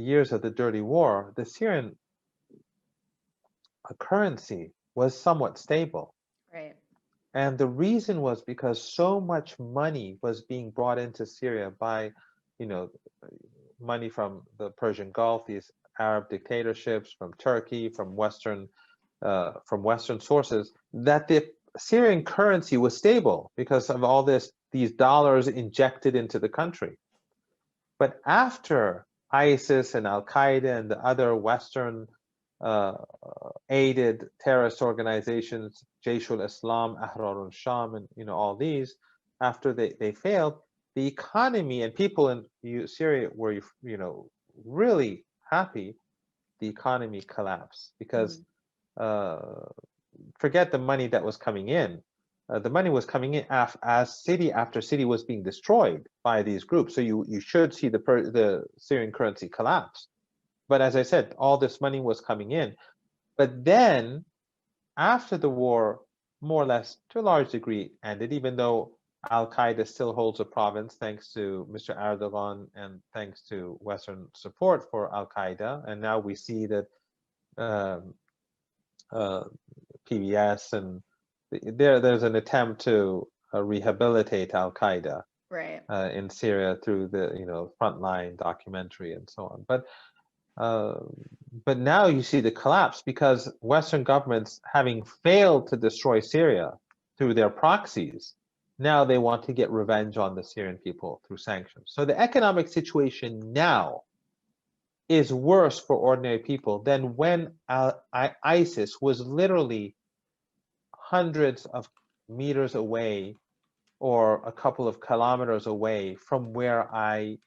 years of the dirty war, the Syrian currency was somewhat stable. Right. And the reason was because so much money was being brought into Syria by, you know, money from the Persian Gulf, these Arab dictatorships, from Turkey, from Western sources, that the Syrian currency was stable because of all these dollars injected into the country. But after ISIS and Al Qaeda and the other Western uh, aided terrorist organizations, Jaish al-Islam, Ahrar al-Sham, and all these, after they failed, the economy and people in Syria were really happy. The economy collapsed because Mm. uh, forget the money that was coming in. The money was coming in as city after city was being destroyed by these groups. So you should see the Syrian currency collapse. But as I said, all this money was coming in. But then after the war, more or less to a large degree ended, even though Al Qaeda still holds a province thanks to Mr. Erdogan and thanks to Western support for Al Qaeda. And now we see that um, uh, PBS and there's an attempt to rehabilitate Al Qaeda Right. in Syria through the frontline documentary and so on. Uh, but now you see the collapse because Western governments, having failed to destroy Syria through their proxies, now they want to get revenge on the Syrian people through sanctions. So the economic situation now is worse for ordinary people than when ISIS was literally hundreds of meters away or a couple of kilometers away from where I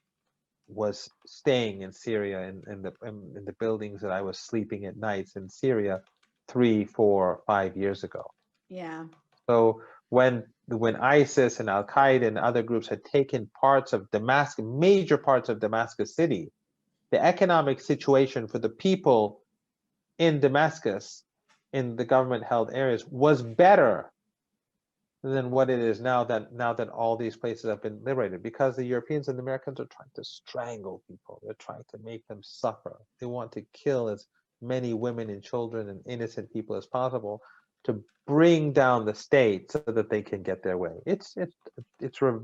was staying in Syria in the buildings that I was sleeping at nights in Syria 3, 4, 5 years ago. Yeah. So when ISIS and Al Qaeda and other groups had taken parts of Damascus, major parts of Damascus city, the economic situation for the people in Damascus, in the government-held areas, was better than what it is now that all these places have been liberated, because the Europeans and the Americans are trying to strangle people. They're trying to make them suffer. They want to kill as many women and children and innocent people as possible to bring down the state so that they can get their way. It's revenge.